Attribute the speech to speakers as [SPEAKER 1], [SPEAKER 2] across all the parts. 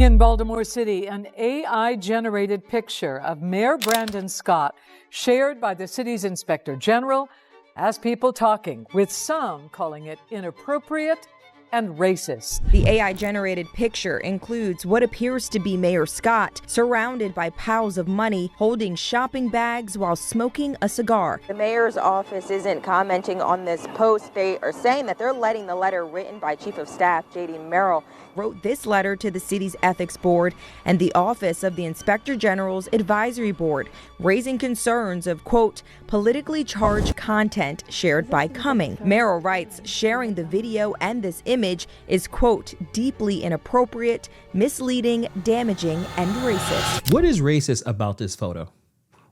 [SPEAKER 1] In Baltimore City, an AI-generated picture of Mayor Brandon Scott shared by the city's Inspector General has people talking, with some calling it inappropriate and racist.
[SPEAKER 2] The AI-generated picture includes what appears to be Mayor Scott, surrounded by piles of money, holding shopping bags while smoking a cigar.
[SPEAKER 3] The mayor's office isn't commenting on this post. They are saying that they're letting the letter written by Chief of Staff J.D. Merrill
[SPEAKER 2] wrote this letter to the city's Ethics Board and the Office of the Inspector General's Advisory Board, raising concerns of, quote, politically charged content shared by Cumming. Merrill writes, sharing the video and this image is, quote, deeply inappropriate, misleading, damaging, and racist.
[SPEAKER 4] What is racist about this photo?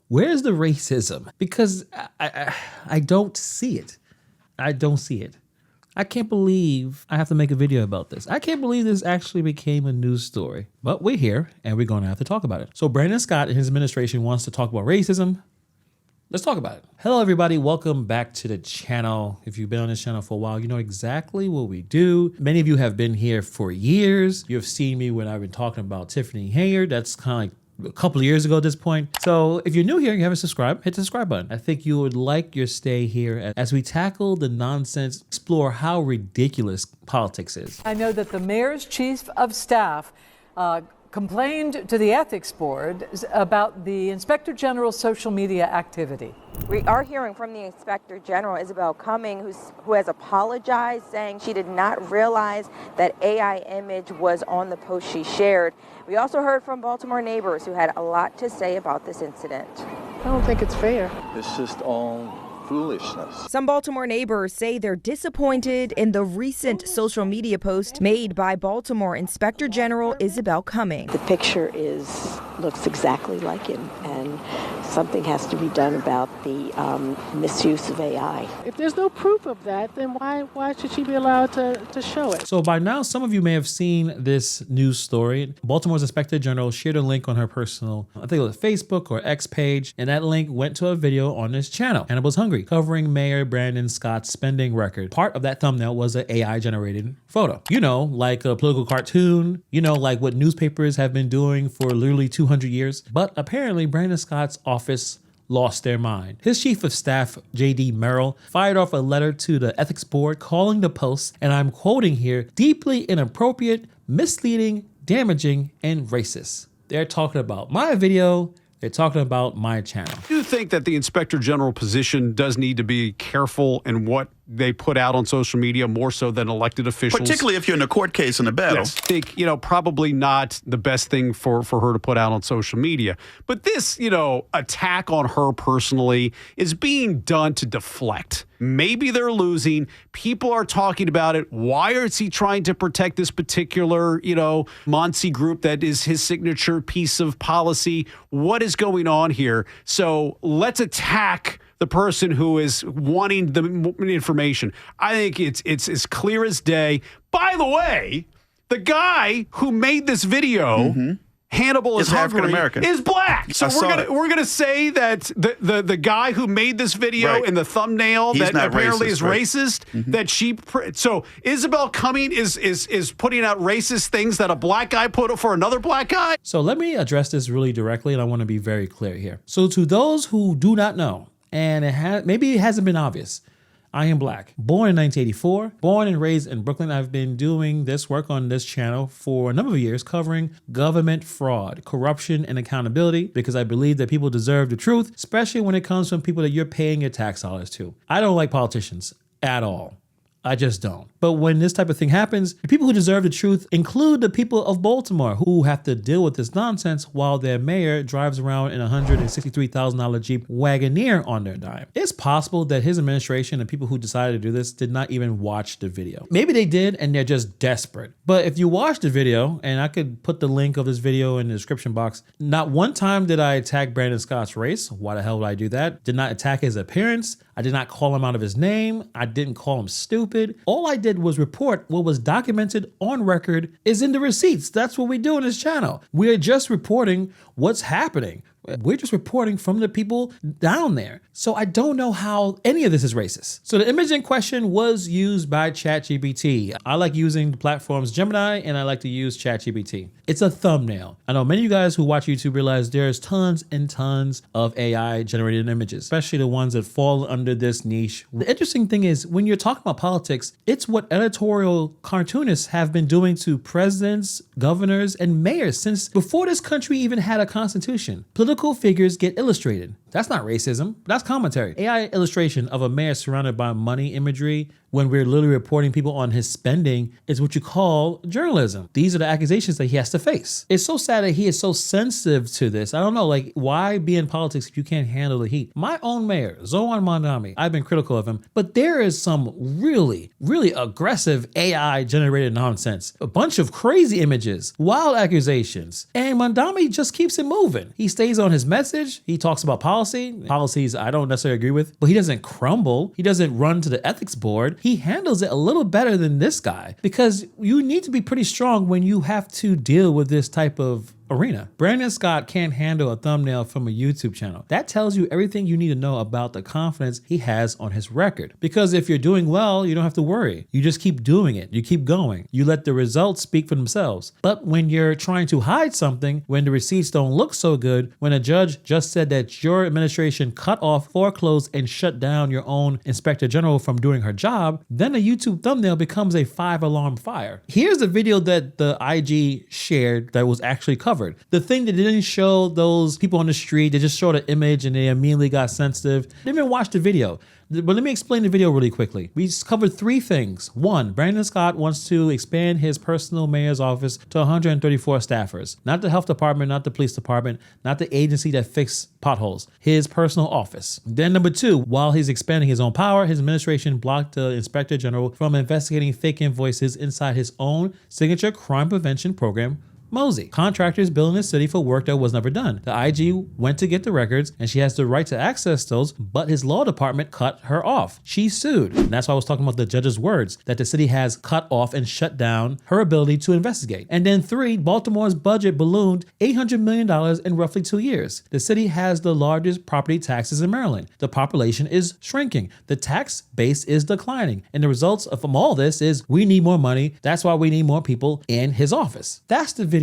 [SPEAKER 4] Where's the racism? Because I don't see it. I don't see it. I can't believe I have to make a video about this. I can't believe this actually became a news story. But we're here and we're going to have to talk about it. So Brandon Scott and his administration wants to talk about racism. Let's talk about it. Hello, everybody. Welcome back to the channel. If you've been on this channel for a while, you know exactly what we do. Many of you have been here for years. You have seen me when I've been talking about Tiffany Hayard. That's kind of like a couple of years ago at this point. So if you're new here and you haven't subscribed, hit the subscribe button. I think you would like your stay here as we tackle the nonsense, explore how ridiculous politics is.
[SPEAKER 1] I know that the mayor's chief of staff complained to the Ethics Board about the Inspector General's social media activity.
[SPEAKER 3] We are hearing from the Inspector General, Isabel Cumming, who has apologized, saying she did not realize that AI image was on the post she shared. We also heard from Baltimore neighbors who had a lot to say about this incident.
[SPEAKER 5] I don't think it's fair.
[SPEAKER 6] It's just all foolishness.
[SPEAKER 2] Some Baltimore neighbors say they're disappointed in the recent social media post made by Baltimore Inspector General Isabel Cumming.
[SPEAKER 5] The picture looks exactly like him, and something has to be done about the misuse of AI. If there's no proof of that, then why should she be allowed to show it?
[SPEAKER 4] So by now, some of you may have seen this news story. Baltimore's Inspector General shared a link on her personal, I think it was Facebook or X page, and that link went to a video on this channel, Hannibal's Hungry, covering Mayor Brandon Scott's spending record. Part of that thumbnail was an AI-generated photo. You know, like a political cartoon, you know, like what newspapers have been doing for literally 200 years. But apparently Brandon Scott's office lost their mind. His chief of staff, J.D. Merrill, fired off a letter to the Ethics Board calling the post, and I'm quoting here, deeply inappropriate, misleading, damaging, and racist. They're talking about my video. They're talking about my channel.
[SPEAKER 7] Do you think that the Inspector General position does need to be careful in what they put out on social media more so than elected officials?
[SPEAKER 6] Particularly if you're in a court case in a battle.
[SPEAKER 7] Yes. I think, probably not the best thing for her to put out on social media. But this, attack on her personally is being done to deflect. Maybe they're losing. People are talking about it. Why is he trying to protect this particular, MONSE group that is his signature piece of policy? What is going on here? So let's attack the person who is wanting the information. I think it's as clear as day. By the way, the guy who made this video, Hannibal is Hungry, is black. So we're gonna say that the guy who made this video in the thumbnail that apparently is racist. That so Isabel Cumming is putting out racist things that a black guy put for another black guy.
[SPEAKER 4] So let me address this really directly, and I want to be very clear here. So to those who do not know, and maybe it hasn't been obvious, I am black. Born in 1984, born and raised in Brooklyn. I've been doing this work on this channel for a number of years, covering government fraud, corruption, and accountability, because I believe that people deserve the truth, especially when it comes from people that you're paying your tax dollars to. I don't like politicians at all. I just don't. But when this type of thing happens, the people who deserve the truth include the people of Baltimore who have to deal with this nonsense while their mayor drives around in a $163,000 Jeep Wagoneer on their dime. It's possible that his administration and people who decided to do this did not even watch the video. Maybe they did and they're just desperate. But if you watch the video, and I could put the link of this video in the description box, not one time did I attack Brandon Scott's race. Why the hell would I do that? Did not attack his appearance. I did not call him out of his name. I didn't call him stupid. All I did was report what was documented on record is in the receipts. That's what we do on this channel. We're just reporting what's happening. We're just reporting from the people down there. So I don't know how any of this is racist. So the image in question was used by ChatGPT. I like using the platforms Gemini, and I like to use ChatGPT. It's a thumbnail. I know many of you guys who watch YouTube realize there's tons and tons of AI generated images, especially the ones that fall under this niche. The interesting thing is when you're talking about politics, it's what editorial cartoonists have been doing to presidents, governors, and mayors since before this country even had a constitution. Political figures get illustrated. That's not racism, that's commentary. AI illustration of a mayor surrounded by money imagery when we're literally reporting people on his spending is what you call journalism. These are the accusations that he has to face. It's so sad that he is so sensitive to this. I don't know, like, why be in politics if you can't handle the heat? My own mayor, Zohan Mandami, I've been critical of him, but there is some really, really aggressive AI generated nonsense. A bunch of crazy images, wild accusations, and Mandami just keeps it moving. He stays on his message. He talks about policies I don't necessarily agree with, but he doesn't crumble. He doesn't run to the ethics board. He handles it a little better than this guy, because you need to be pretty strong when you have to deal with this type of arena. Brandon Scott can't handle a thumbnail from a YouTube channel. That tells you everything you need to know about the confidence he has on his record. Because if you're doing well, you don't have to worry. You just keep doing it. You keep going. You let the results speak for themselves. But when you're trying to hide something, when the receipts don't look so good, when a judge just said that your administration cut off, foreclosed, and shut down your own inspector general from doing her job, then a YouTube thumbnail becomes a 5-alarm fire. Here's a video that the IG shared that was actually covered. The thing that didn't show those people on the street, they just showed an image and they immediately got sensitive. They didn't even watch the video. But let me explain the video really quickly. We covered 3 things. 1, Brandon Scott wants to expand his personal mayor's office to 134 staffers. Not the health department, not the police department, not the agency that fixes potholes. His personal office. Then number 2, while he's expanding his own power, his administration blocked the inspector general from investigating fake invoices inside his own signature crime prevention program, MONSE. Contractors billing the city for work that was never done. The IG went to get the records and she has the right to access those, but his law department cut her off. She sued. And that's why I was talking about the judge's words, that the city has cut off and shut down her ability to investigate. And then 3, Baltimore's budget ballooned $800 million in roughly 2 years. The city has the largest property taxes in Maryland. The population is shrinking. The tax base is declining. And the results from all this is we need more money. That's why we need more people in his office. That's the video.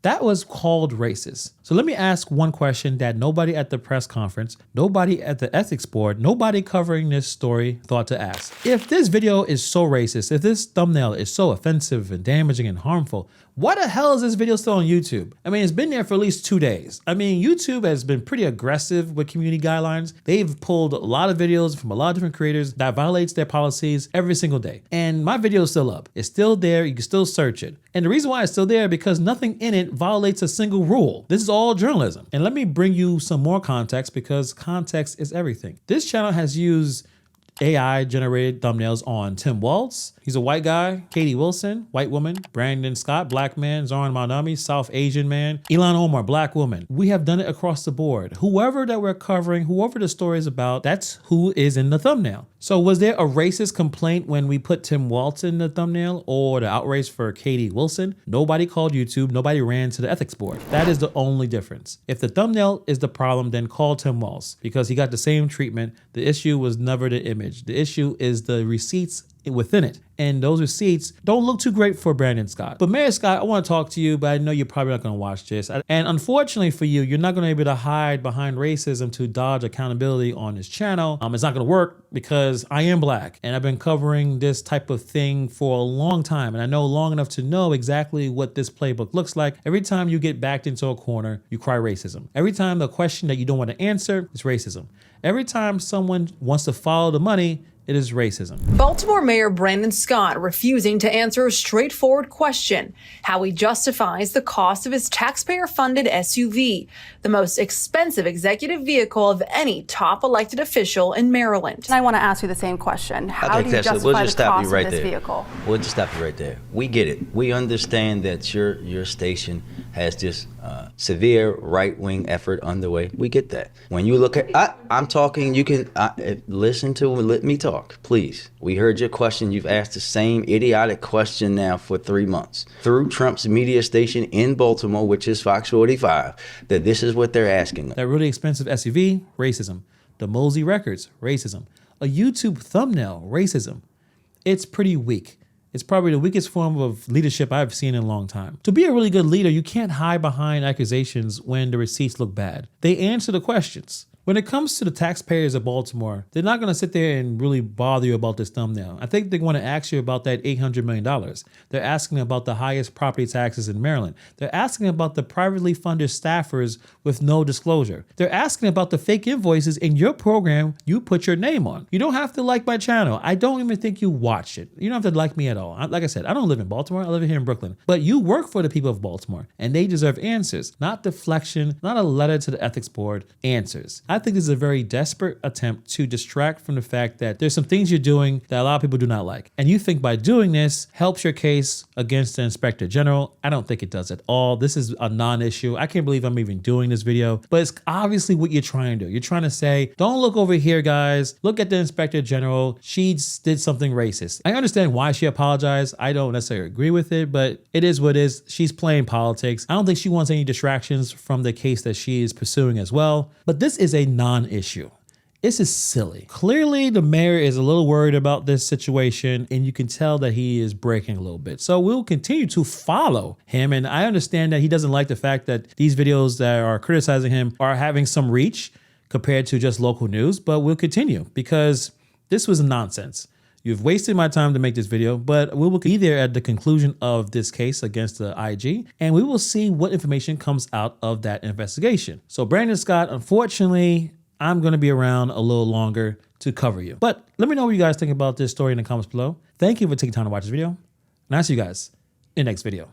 [SPEAKER 4] That was called racist. So let me ask one question that nobody at the press conference, nobody at the ethics board, nobody covering this story thought to ask. If this video is so racist, if this thumbnail is so offensive and damaging and harmful, why the hell is this video still on YouTube? I mean, it's been there for at least 2 days. I mean, YouTube has been pretty aggressive with community guidelines. They've pulled a lot of videos from a lot of different creators that violates their policies every single day. And my video is still up. It's still there. You can still search it. And the reason why it's still there, because nothing in it violates a single rule. This is all journalism. And let me bring you some more context, because context is everything. This channel has used AI generated thumbnails on Tim Walz. He's a white guy. Katie Wilson, white woman. Brandon Scott, black man. Zohan Mandami, South Asian man. Ilhan Omar, black woman. We have done it across the board. Whoever that we're covering, whoever the story is about, that's who is in the thumbnail. So was there a racist complaint when we put Tim Walz in the thumbnail, or the outrage for Katie Wilson? Nobody called YouTube. Nobody ran to the ethics board. That is the only difference. If the thumbnail is the problem, then call Tim Walz, because he got the same treatment. The issue was never the image. The issue is the receipts within it. And those receipts don't look too great for Brandon Scott. But Mayor Scott, I want to talk to you, but I know you're probably not going to watch this. And unfortunately for you, you're not going to be able to hide behind racism to dodge accountability on this channel. It's not going to work, because I am black and I've been covering this type of thing for a long time. And I know long enough to know exactly what this playbook looks like. Every time you get backed into a corner, you cry racism. Every time the question that you don't want to answer is racism. Every time someone wants to follow the money, it is racism.
[SPEAKER 8] Baltimore Mayor Brandon Scott refusing to answer a straightforward question, how he justifies the cost of his taxpayer-funded SUV, the most expensive executive vehicle of any top elected official in Maryland.
[SPEAKER 9] And I want to ask you the same question. How do you justify the cost of this vehicle?
[SPEAKER 10] We'll just stop you right there. We get it. We understand that your station has this severe right-wing effort underway. We get that. When you look at, I'm talking, you can listen to, let me talk. talk, please. We heard your question. You've asked the same idiotic question now for 3 months. Through Trump's media station in Baltimore, which is Fox 45, that this is what they're asking.
[SPEAKER 4] That really expensive SUV, racism. The Mosey records, racism. A YouTube thumbnail, racism. It's pretty weak. It's probably the weakest form of leadership I've seen in a long time. To be a really good leader, you can't hide behind accusations when the receipts look bad. They answer the questions. When it comes to the taxpayers of Baltimore, they're not going to sit there and really bother you about this thumbnail. I think they want to ask you about that $800 million. They're asking about the highest property taxes in Maryland. They're asking about the privately funded staffers with no disclosure. They're asking about the fake invoices in your program you put your name on. You don't have to like my channel. I don't even think you watch it. You don't have to like me at all. Like I said, I don't live in Baltimore. I live here in Brooklyn. But you work for the people of Baltimore, and they deserve answers, not deflection, not a letter to the ethics board, answers. I think this is a very desperate attempt to distract from the fact that there's some things you're doing that a lot of people do not like. And you think by doing this helps your case against the Inspector General. I don't think it does at all. This is a non-issue. I can't believe I'm even doing this video, but it's obviously what you're trying to do. You're trying to say, don't look over here, guys. Look at the Inspector General. She did something racist. I understand why she apologized. I don't necessarily agree with it, but it is what it is. She's playing politics. I don't think she wants any distractions from the case that she is pursuing as well. But this is a non-issue. This is silly. Clearly, the mayor is a little worried about this situation, and you can tell that he is breaking a little bit. So we'll continue to follow him, and I understand that he doesn't like the fact that these videos that are criticizing him are having some reach compared to just local news, but we'll continue because this was nonsense. You've wasted my time to make this video, but we will be there at the conclusion of this case against the IG, and we will see what information comes out of that investigation. So Brandon Scott, unfortunately, I'm going to be around a little longer to cover you. But let me know what you guys think about this story in the comments below. Thank you for taking time to watch this video, and I'll see you guys in the next video.